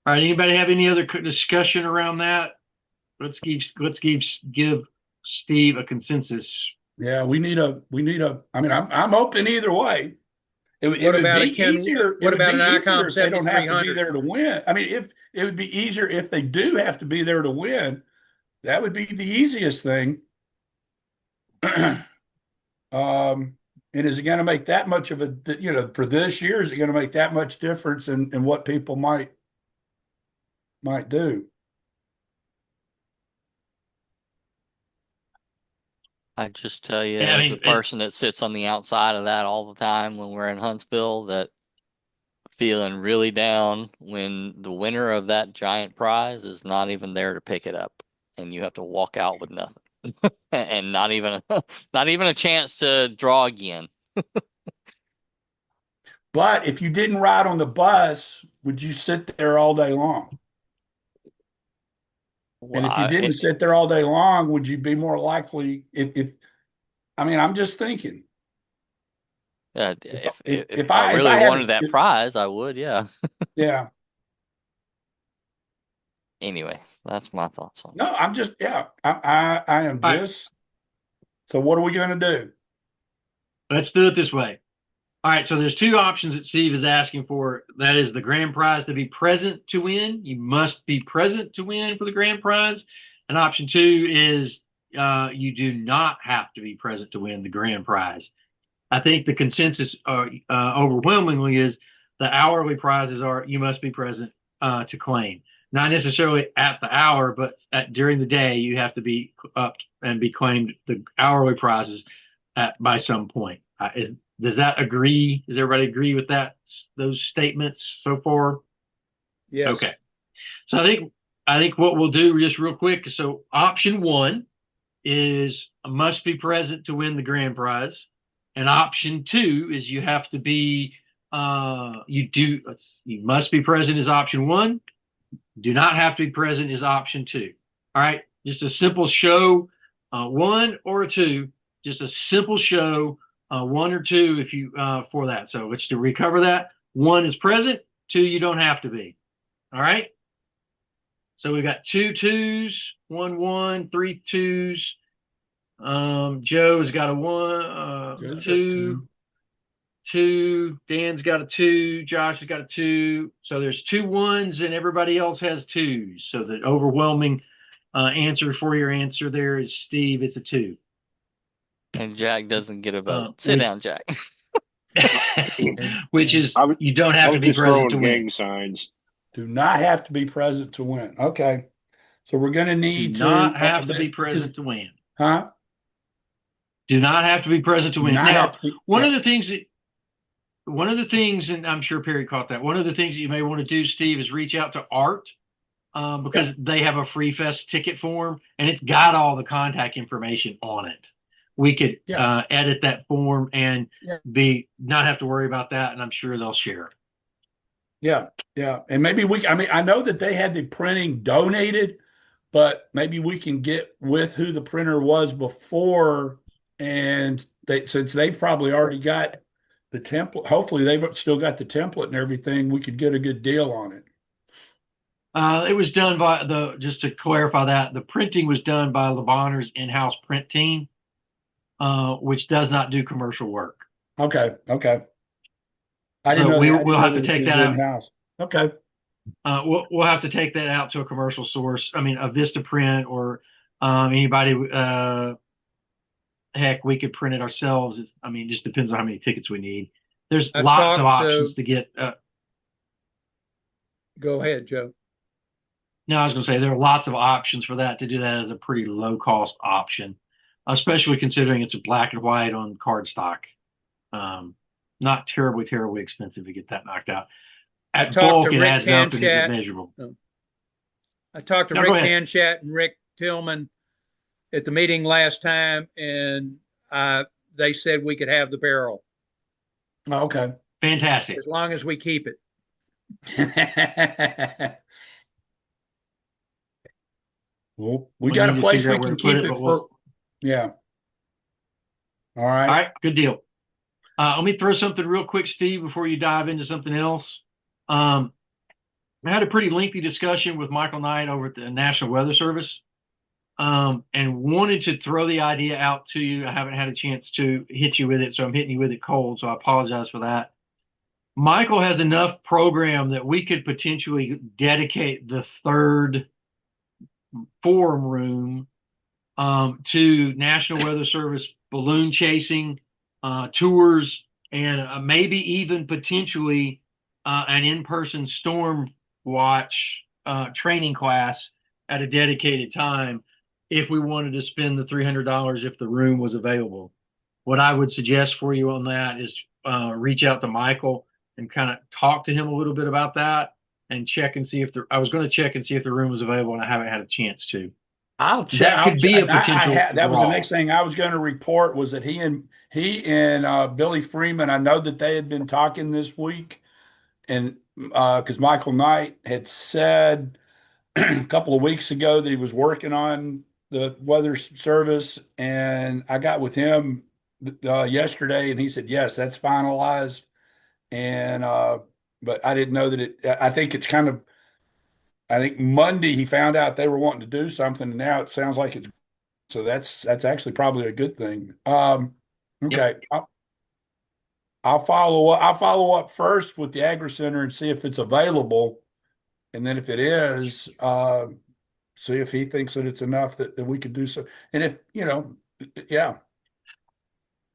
All right. Anybody have any other discussion around that? Let's give Steve a consensus. Yeah, we need a. I mean, I'm open either way. It What would about be a Ken? easier. It What would be about an easier ICOM if they don't have to be 7300? there to win. I mean, if it would be easier if they do have to be there to win, that would be the easiest thing. And is it going to make that much of a, for this year, is it going to make that much difference in what people might do? I just tell you, Yeah, I as a mean, person that sits on the outside of that all the time when we're in Huntsville, that feeling really down when the winner of that giant prize is not even there to pick it up, and you have to walk out with nothing, and not even a chance to draw again. But if you didn't ride on the bus, would you sit there all day long? Well, And if you didn't sit there all day long, would you be more likely if I mean, I'm just thinking. if I really wanted that prize, I would, yeah. Yeah. Anyway, that's my thoughts on it. No, I'm just, yeah. I am just. So what are we going to do? Let's do it this way. All right, so there's 2 options that Steve is asking for. That is the grand prize to be present to win. You must be present to win for the grand prize. And option 2 is you do not have to be present to win the grand prize. I think the consensus overwhelmingly is the hourly prizes are you must be present to claim. Not necessarily at the hour, but during the day you have to be up and be claimed the hourly prizes by some point. Does that agree? Does everybody agree with those statements so far? Yes. Okay. So I think what we'll do just real quick. So option 1 is must be present to win the grand prize, and option 2 is you have to be you must be present is option 1. Do not have to be present is option 2. All right, just a simple show, 1 or 2. Just a simple show, 1 or 2 if you for that. So let's to recover that. 1 is present, 2 you don't have to be. All right. So we've got 2 2s, 1 1, 3 2s. Joe's got a 1, 2, 2. Dan's got a 2. Josh has got a 2. So there's 2 1s and everybody else has 2s. So the overwhelming answer for your answer there is Steve. It's a 2. And Jack doesn't get a vote. Sit down, Jack. Which is you don't have to be present to win. Gang signs. Do not have to be present to win. Okay. So we're going to Do need not to, have to be present to win. huh? Do not have to be present to Do win. not have Now, to be, one yeah. of the things that one of the things, and I'm sure Perry caught that. One of the things that you may want to do, Steve, is reach out to Art because they have a Free Fest ticket form and it's got all the contact information on it. We could edit that form and not have to worry about that, and I'm sure they'll share it. Yeah, yeah. And maybe I mean, I know that they had the printing donated, but maybe we can get with who the printer was before, and since they've probably already got the template, hopefully they've still got the template and everything, we could get a good deal on it. It was done by just to clarify that, the printing was done by LeBonner's in-house print team, which does not do commercial work. Okay, okay. I didn't know that. We'll have to take that out. In-house. Okay. We'll have to take that out to a commercial source. I mean, a Vistaprint or anybody. Heck, we could print it ourselves. I mean, it just depends on how many tickets we need. There's lots of options to get. Go ahead, Joe. No, I was going to say there are lots of options for that to do that as a pretty low cost option, especially considering it's a black and white on cardstock. Not terribly expensive to get that knocked out. At bulk, it adds up and is measurable. I talked to Rick Hanshat and Rick Tillman at the meeting last time, and they said we could have the barrel. Oh, okay. Fantastic. As long as we keep it. Well, we got a place we can keep it for. Yeah. All right. All right. Good deal. Let me throw something real quick, Steve, before you dive into something else. I had a pretty lengthy discussion with Michael Knight over at the National Weather Service, and wanted to throw the idea out to you. I haven't had a chance to hit you with it, so I'm hitting you with it cold, so I apologize for that. Michael has enough program that we could potentially dedicate the third forum room to National Weather Service balloon chasing, tours, and maybe even potentially an in-person storm watch training class at a dedicated time if we wanted to spend the $300 if the room was available. What I would suggest for you on that is reach out to Michael and kind of talk to him a little bit about that and check and see if I was going to check and see if the room was available, and I haven't had a chance to. I'll check. That could be a potential. That was the next thing I was going to report, was that he and Billy Freeman, I know that they had been talking this week, and because Michael Knight had said a couple of weeks ago that he was working on the weather service, and I got with him yesterday, and he said yes, that's finalized, and but I didn't know that it. I think it's kind of. I think Monday he found out they were wanting to do something, and now it sounds like it's. So that's actually probably a good thing. Okay, yep. I'll follow up. I'll follow up first with the Agri Center and see if it's available, and then if it is, see if he thinks that it's enough that we could do so. And if yeah.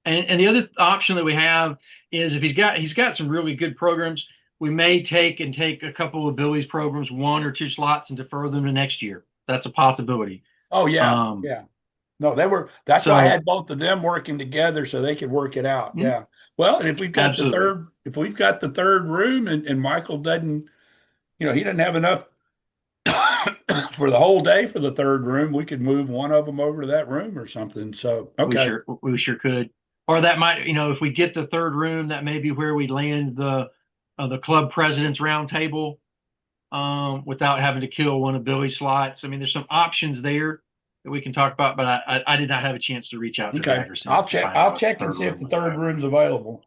And the other option that we have is if he's got some really good programs, we may take a couple of Billy's programs, 1 or 2 slots, and defer them to next year. That's a possibility. Oh yeah, yeah. No, that's why I had both of them working together so they could work it out. Mm-hmm. Yeah. Well, and if we've got the third room and Michael doesn't, he doesn't have enough for the whole day for the third room, we could move one of them over to that room or something. So okay, we sure could. Or that might, if we get the third room, that may be where we land the club president's roundtable without having to kill one of Billy's slots. I mean, there's some options there that we can talk about, but I did not have a chance to reach out to okay. I'll check and see if the third room's available.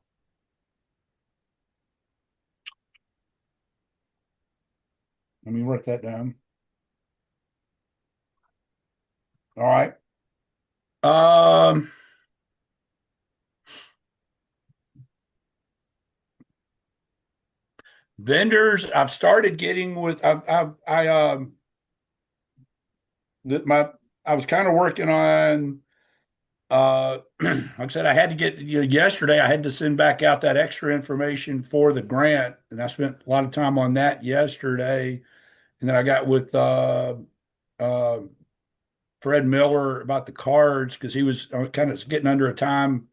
Let me write that down. All right. Vendors, I've started getting with I was kind of working on like I said, I had to get yesterday I had to send back out that extra information for the grant, and I spent a lot of time on that yesterday. And then I got with uh, Fred Miller about the cards because he was kind of getting under a time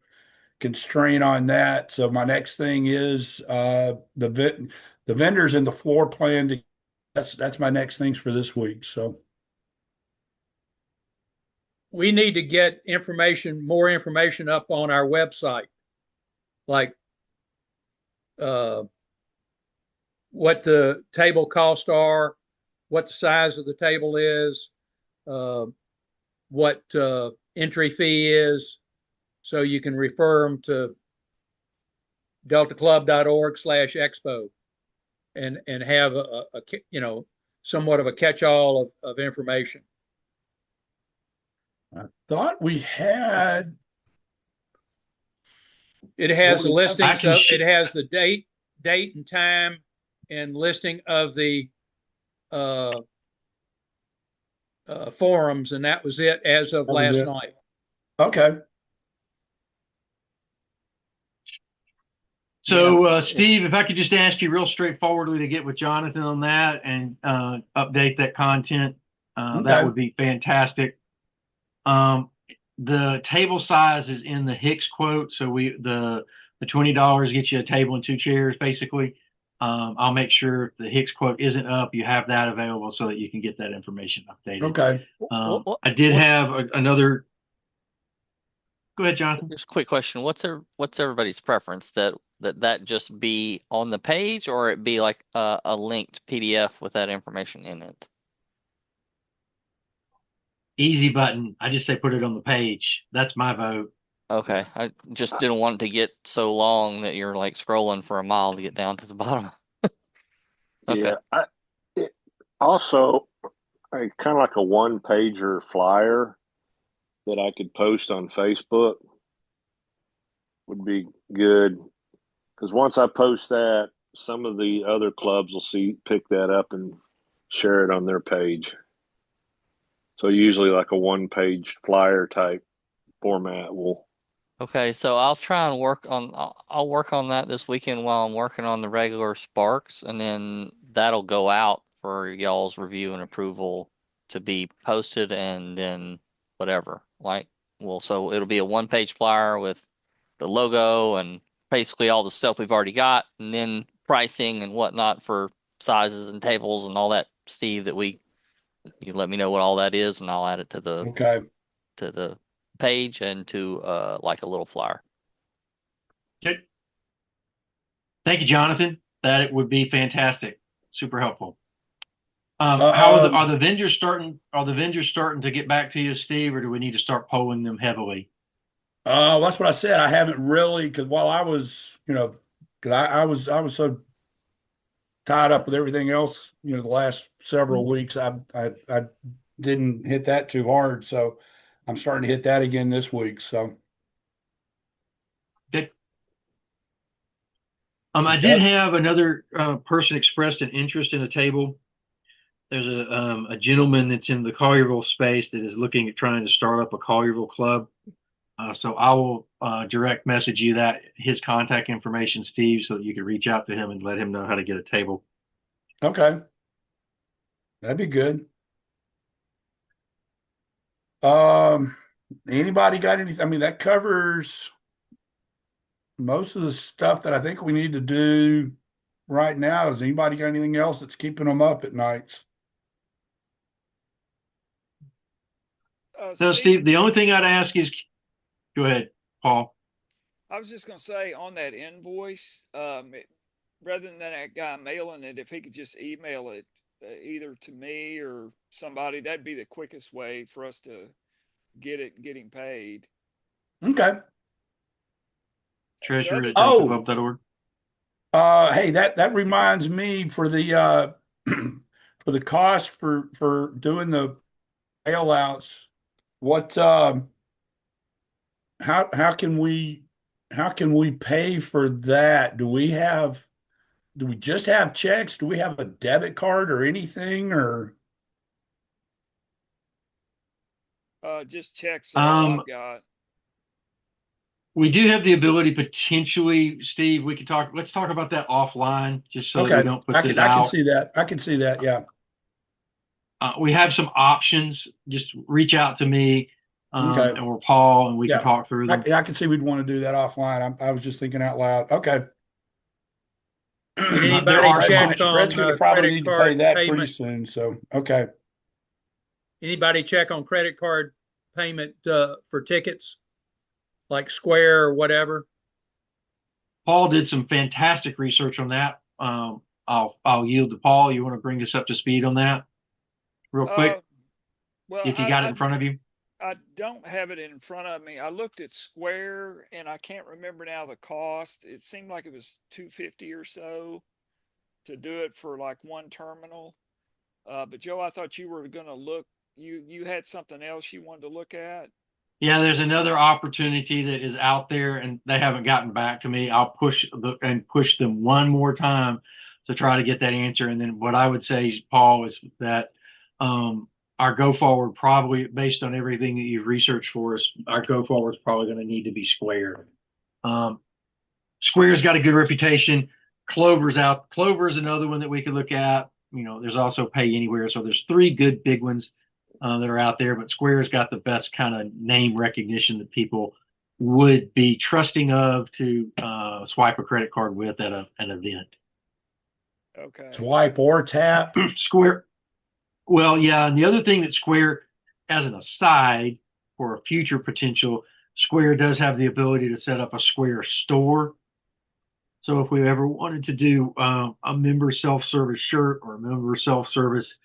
constraint on that. So my next thing is the vendors and the floor plan. That's my next things for this week. So We need to get more information up on our website, like what the table costs are, what the size of the table is, uh, what entry fee is, so you can refer them to deltaclub.org/expo and have a somewhat of a catch-all of information. I thought we had. It has the listings of, sh- it has the date and time and listing of the forums, and that was it as of last night. Okay. So, Steve, if I could just ask you real straightforwardly to get with Jonathan on that and update that content, that would be fantastic. The table size is in the Hicks quote, so the $20 gets you a table and 2 chairs, basically. I'll make sure if the Hicks quote isn't up, you have that available so that you can get that information updated. Okay. I did have another. Go ahead, Jonathan. Just a quick question. What's everybody's preference? That just be on the page, or it be like a linked PDF with that information in it? Easy button. I just say put it on the page. That's my vote. Okay. I just didn't want it to get so long that you're like scrolling for a mile to get down to the bottom. Okay. Yeah. Also, kind of like a one pager flyer that I could post on Facebook would be good. Because once I post that, some of the other clubs will pick that up and share it on their page. So usually like a one page flyer type format will. Okay, so I'll try and I'll work on that this weekend while I'm working on the regular Sparks, and then that'll go out for y'all's review and approval to be posted, and then whatever. So it'll be a one-page flyer with the logo and basically all the stuff we've already got, and then pricing and whatnot for sizes and tables and all that, Steve, you let me know what all that is, and I'll add it to the page and to like a little flyer. Okay. Thank you, Jonathan. That would be fantastic. Super helpful. Are the vendors starting? Are the vendors starting to get back to you, Steve, or do we need to start polling them heavily? That's what I said. I haven't really, because while I was, because I was so tied up with everything else, the last several weeks, I didn't hit that too hard. So I'm starting to hit that again this week. So. Okay. I did have another person expressed an interest in a table. There's a gentleman that's in the Collierville space that is looking at trying to start up a Collierville club. So I will direct message you his contact information, Steve, so that you can reach out to him and let him know how to get a table. Okay. That'd be good. Anybody got anything? I mean, that covers most of the stuff that I think we need to do right now. Has anybody got anything else that's keeping them up at nights? No, Steve, the only thing I'd ask is, go ahead, Paul. I was just going to say on that invoice, rather than that guy mailing it, if he could just email it either to me or somebody, that'd be the quickest way for us to getting paid. Okay. Treasurer at deltaclub.org. Hey, that reminds me for the for the cost for doing the bailouts. What how can we pay for that? Do we just have checks? Do we have a debit card or anything or? Just checks all I've got. We do have the ability potentially, Steve, let's talk about that offline just so that we don't put this out. I can see that. Yeah. we have some options. Just reach out to me Okay. or Paul, and we can Yeah. talk through them. I can see we'd want to do that offline. I was just thinking out loud. Okay. Did There anybody are some check options. Brett's on going to probably credit need to pay card that pretty payment? soon. So, okay. Anybody check on credit card payment for tickets like Square or whatever? Paul did some fantastic research on that. I'll yield to Paul. You want to bring us up to speed on that real quick, Well, if you got it in front of you? I don't have it in front of me. I looked at Square and I can't remember now the cost. It seemed like it was 250 or so to do it for like one terminal. But Joe, I thought you were going to look, you had something else you wanted to look at. Yeah, there's another opportunity that is out there, and they haven't gotten back to me. I'll push them one more time to try to get that answer. And then what I would say, Paul, is that our go forward, probably based on everything that you've researched for us, our go forward is probably going to need to be Square. Square's got a good reputation. Clover's out. Clover is another one that we could look at. There's also Pay Anywhere. So there's three good big ones that are out there, but Square's got the best kind of name recognition that people would be trusting of to swipe a credit card with at an event. Okay. Swipe or tap. Square. Well, yeah. And the other thing that Square, as an aside for a future potential, Square does have the ability to set up a Square store. So if we ever wanted to do a member self-service shirt or a member self-service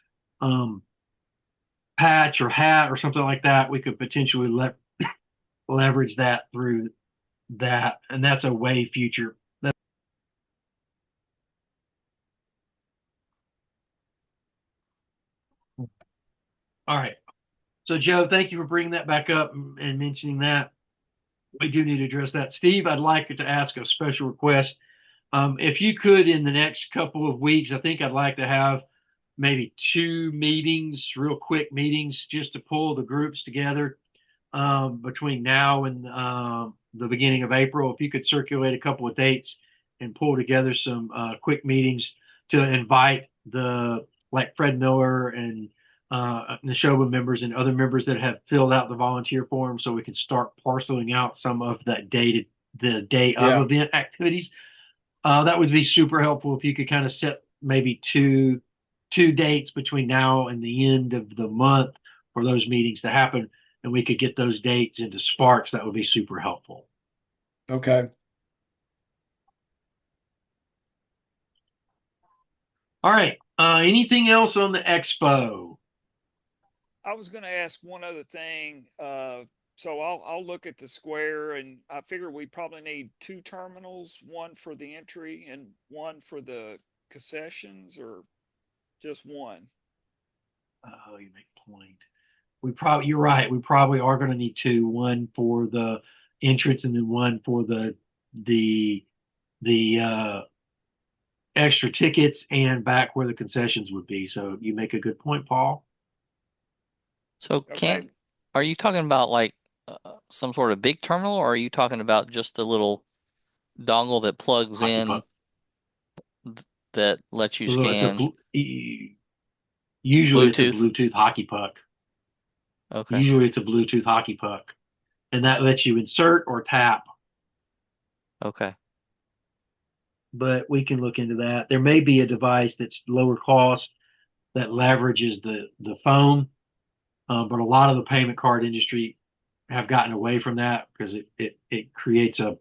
patch or hat or something like that, we could potentially leverage that through that, and that's a way future. All right. So Joe, thank you for bringing that back up and mentioning that. We do need to address that. Steve, I'd like to ask a special request. If you could, in the next couple of weeks, I think I'd like to have maybe 2 meetings, real quick meetings, just to pull the groups together between now and the beginning of April. If you could circulate a couple of dates and pull together some quick meetings to invite like Fred Miller and Neshoba members and other members that have filled out the volunteer form, so we can start parceling out some of that the day of event activities. That would be super helpful if you could kind of set maybe two dates between now and the end of the month for those meetings to happen, and we could get those dates into Sparks. That would be super helpful. Okay. All right. Anything else on the expo? I was going to ask one other thing. So I'll look at the Square, and I figure we probably need 2 terminals, one for the entry and one for the concessions, or just one. Oh, you make a point. You're right. We probably are going to need 2, one for the entrance and then one for the extra tickets and back where the concessions would be. So you make a good point, Paul. So Okay. are you talking about like some sort of big terminal, or are you talking about just the little dongle that plugs Hockey in puck. that lets you It's scan usually it's a Bluetooth? Bluetooth hockey puck. Okay. Usually it's a Bluetooth hockey puck, and that lets you insert or tap. Okay. But we can look into that. There may be a device that's lower cost that leverages the phone, but a lot of the payment card industry have gotten away from that because it creates an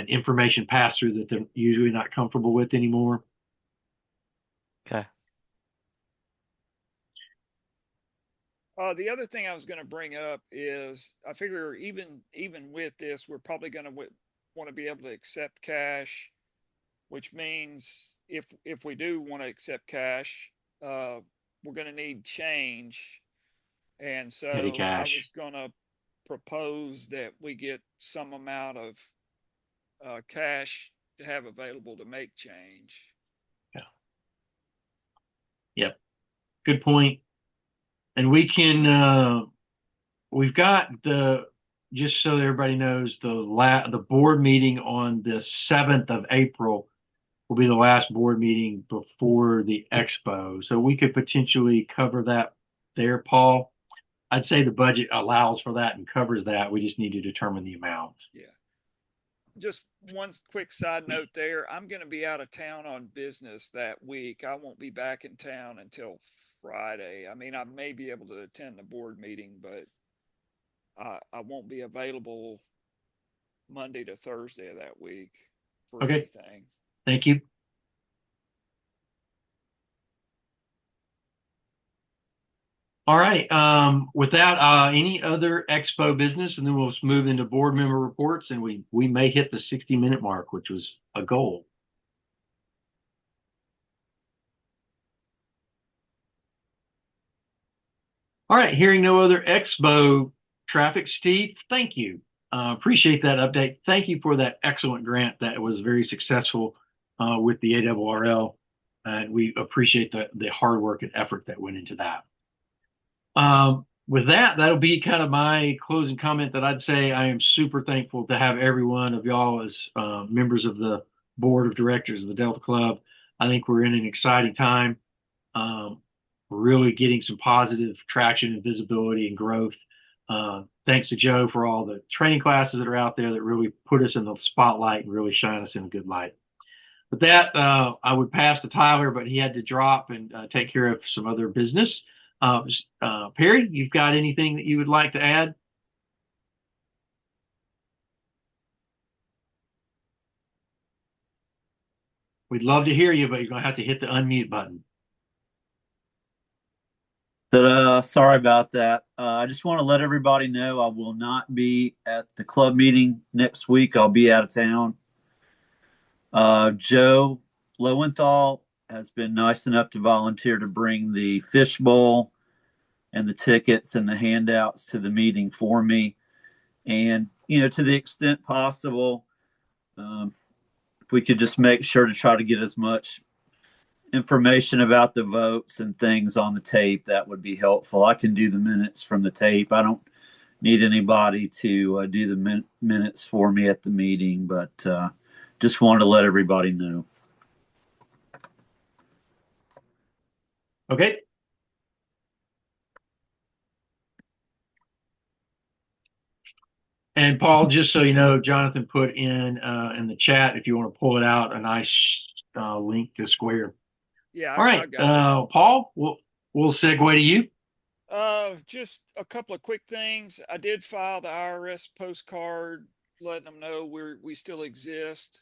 information pass through that they're usually not comfortable with anymore. Okay. The other thing I was going to bring up is I figure even with this, we're probably going to want to be able to accept cash, which means if we do want to accept cash, we're going to need change. And Petty so I cash. was going to propose that we get some amount of cash to have available to make change. Yeah. Yep. Good point. And we've got just so everybody knows, the board meeting on the 7th of April will be the last board meeting before the expo. So we could potentially cover that there, Paul. I'd say the budget allows for that and covers that. We just need to determine the amount. Yeah. Just one quick side note there. I'm going to be out of town on business that week. I won't be back in town until Friday. I mean, I may be able to attend the board meeting, but I won't be available Monday to Thursday of that week for Okay. anything. Thank you. All right. With that, any other expo business, and then we'll move into board member reports, and we may hit the 60-minute mark, which was a goal. All right. Hearing no other expo traffic, Steve, thank you. Appreciate that update. Thank you for that excellent grant that was very successful with the ARRL, and we appreciate the hard work and effort that went into that. With that, that'll be kind of my closing comment that I'd say I am super thankful to have every one of y'all as members of the board of directors of the Delta Club. I think we're in an exciting time. We're really getting some positive traction and visibility and growth. Thanks to Joe for all the training classes that are out there that really put us in the spotlight and really shine us in a good light. With that, I would pass to Tyler, but he had to drop and take care of some other business. Perry, you've got anything that you would like to add? We'd love to hear you, but you're going to have to hit the unmute button. Sorry about that. I just want to let everybody know I will not be at the club meeting next week. I'll be out of town. Joe Lowenthal has been nice enough to volunteer to bring the fishbowl and the tickets and the handouts to the meeting for me. And, to the extent possible, if we could just make sure to try to get as much information about the votes and things on the tape, that would be helpful. I can do the minutes from the tape. I don't need anybody to do the minutes for me at the meeting, but just wanted to let everybody know. Okay. And Paul, just so you know, Jonathan put in the chat, if you want to pull it out, a nice link to Square. Yeah. All right, Paul, we'll segue to you. Just a couple of quick things. I did file the IRS postcard letting them know we still exist.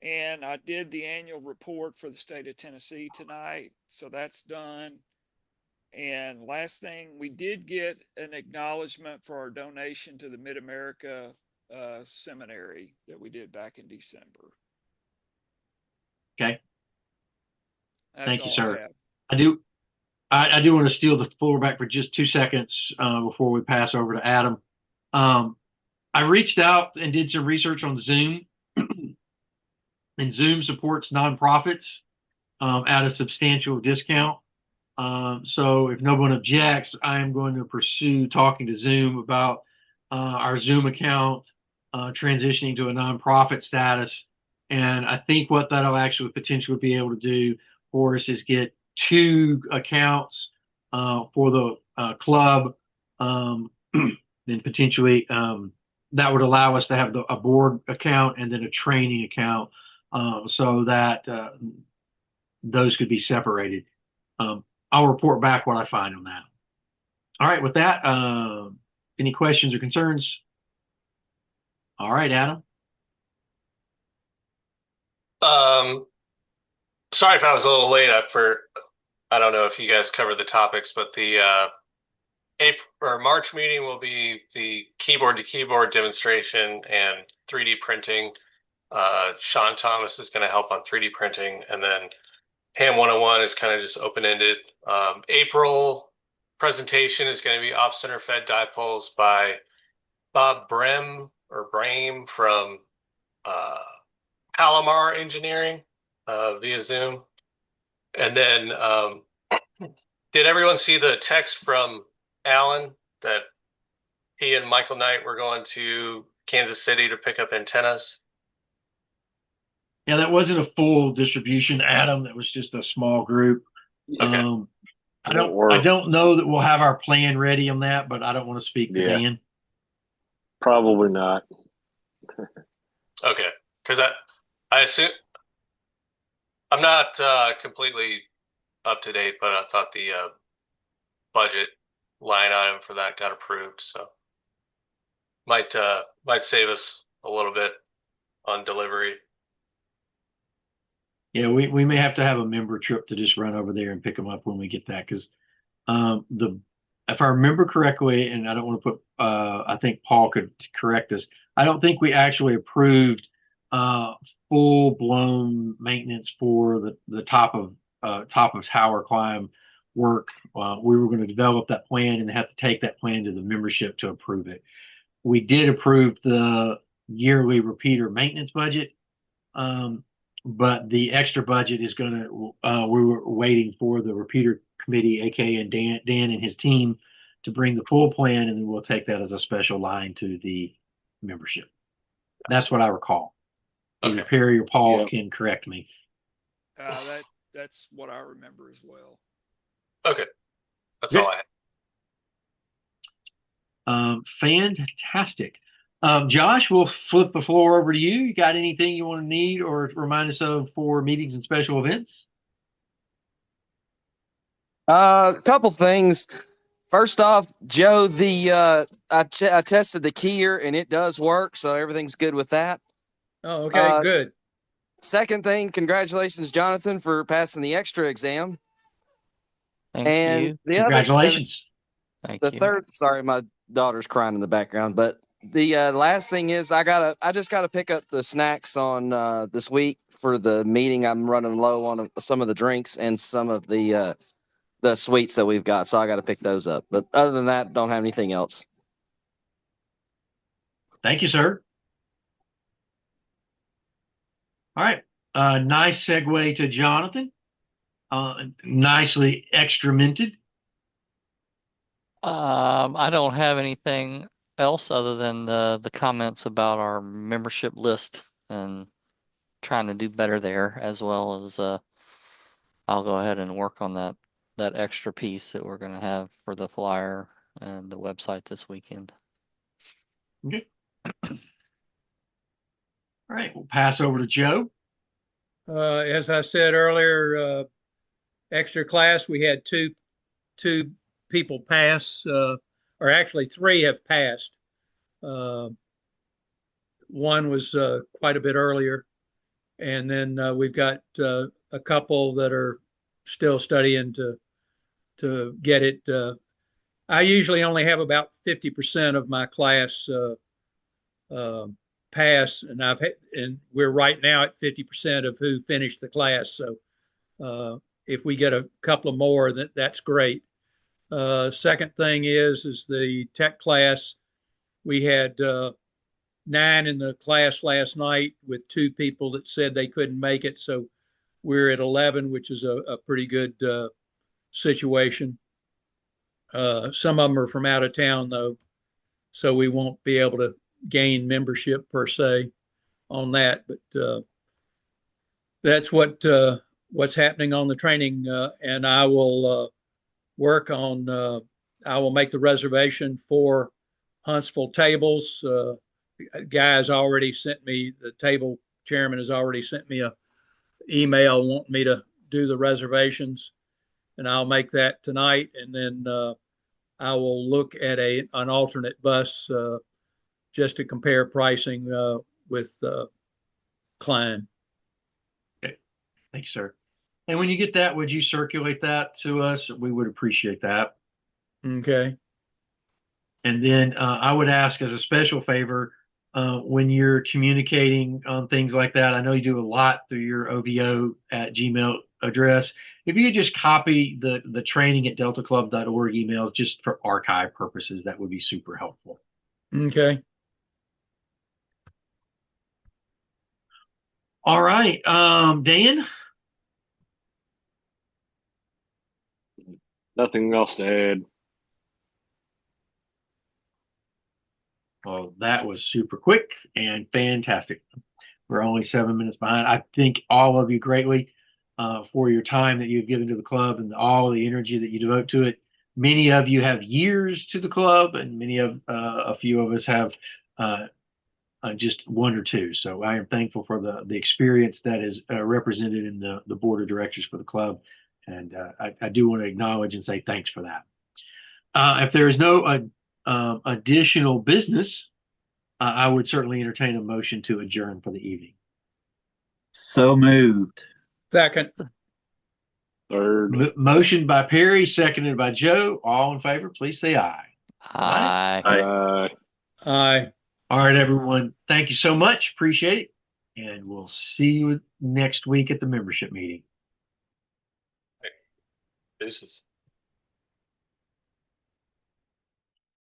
And I did the annual report for the state of Tennessee tonight. So that's done. And last thing, we did get an acknowledgement for our donation to the Mid-America Seminary that we did back in December. Okay. Thank you, sir. I I do want to steal the floor back for just 2 seconds before we pass over to Adam. I reached out and did some research on Zoom, and Zoom supports nonprofits at a substantial discount. So if no one objects, I am going to pursue talking to Zoom about our Zoom account transitioning to a nonprofit status. And I think what that'll actually potentially be able to do for us is get 2 accounts for the club. Then potentially that would allow us to have a board account and then a training account so that those could be separated. I'll report back what I find on that. All right, with that, any questions or concerns? All right, Adam. Sorry if I was a little late. I don't know if you guys covered the topics, but the April or March meeting will be the keyboard to keyboard demonstration and 3D printing. Sean Thomas is going to help on 3D printing, and then Ham 101 is kind of just open-ended. April presentation is going to be off-center fed dipoles by Bob Brame from Palomar Engineering via Zoom. And then did everyone see the text from Alan that he and Michael Knight were going to Kansas City to pick up antennas? Yeah, that wasn't a full distribution, Adam. That was just a small group. Okay. I Won't I work. don't know that we'll have our plan ready on that, but I don't want to speak for Yeah, Dan. probably not. Okay. Because I assume I'm not completely up to date, but I thought the budget line item for that got approved, so might save us a little bit on delivery. Yeah, we may have to have a member trip to just run over there and pick them up when we get that because the if I remember correctly, and I don't want to put I think Paul could correct us. I don't think we actually approved uh, full blown maintenance for the top of tower climb work. We were going to develop that plan and have to take that plan to the membership to approve it. We did approve the yearly repeater maintenance budget. Um, but the extra budget is going to, we were waiting for the repeater committee, aka Dan and his team, to bring the full plan, and then we'll take that as a special line to the membership. That's what I recall. Either Okay. Perry or Paul Yep. can correct me. That's what I remember as well. Okay. That's Okay. all I have. Fantastic. Josh, we'll flip the floor over to you. You got anything you want to need or remind us of for meetings and special events? A couple things. First off, Joe, I tested the keyer and it does work, so everything's good with that. Oh, okay, good. Second thing, congratulations, Jonathan, for passing the extra exam. Thank And you. the Congratulations. Thank the you. third, sorry, my daughter's crying in the background, but the last thing is I just gotta pick up the snacks on this week for the meeting. I'm running low on some of the drinks and some of the sweets that we've got, so I got to pick those up. But other than that, don't have anything else. Thank you, sir. All right. Nice segue to Jonathan. Nicely extra minted. I don't have anything else other than the comments about our membership list and trying to do better there, as well as I'll go ahead and work on that extra piece that we're going to have for the flyer and the website this weekend. Okay. All right. We'll pass over to Joe. As I said earlier, extra class, we had two people pass, or actually three have passed. One was quite a bit earlier, and then we've got a couple that are still studying to get it. I usually only have about 50% of my class pass, and we're right now at 50% of who finished the class. So if we get a couple of more, that's great. Second thing is the tech class. We had 9 in the class last night with 2 people that said they couldn't make it. So we're at 11, which is a pretty good situation. Some of them are from out of town though, so we won't be able to gain membership per se on that. But that's what's happening on the training, and I will work on. I will make the reservation for Huntsville tables. Guys already sent me, the table chairman has already sent me a email wanting me to do the reservations, and I'll make that tonight, and then I will look at an alternate bus just to compare pricing with Klein. Okay. Thank you, sir. And when you get that, would you circulate that to us? We would appreciate that. Okay. And then I would ask as a special favor, when you're communicating on things like that, I know you do a lot through your OVO at Gmail address. If you could just copy the training at deltaclub.org emails just for archive purposes, that would be super helpful. Okay. All right. Dan? Nothing else to add. Well, that was super quick and fantastic. We're only 7 minutes behind. I thank all of you greatly for your time that you've given to the club and all the energy that you devote to it. Many of you have years to the club, and a few of us have just one or two. So I am thankful for the experience that is represented in the board of directors for the club, and I do want to acknowledge and say thanks for that. If there is no additional business, I would certainly entertain a motion to adjourn for the evening. So moved. Second. Third. Motion by Perry, seconded by Joe. All in favor, please say aye. Aye. Aye. All right, everyone. Thank you so much. Appreciate it. And we'll see you next week at the membership meeting. Deuces.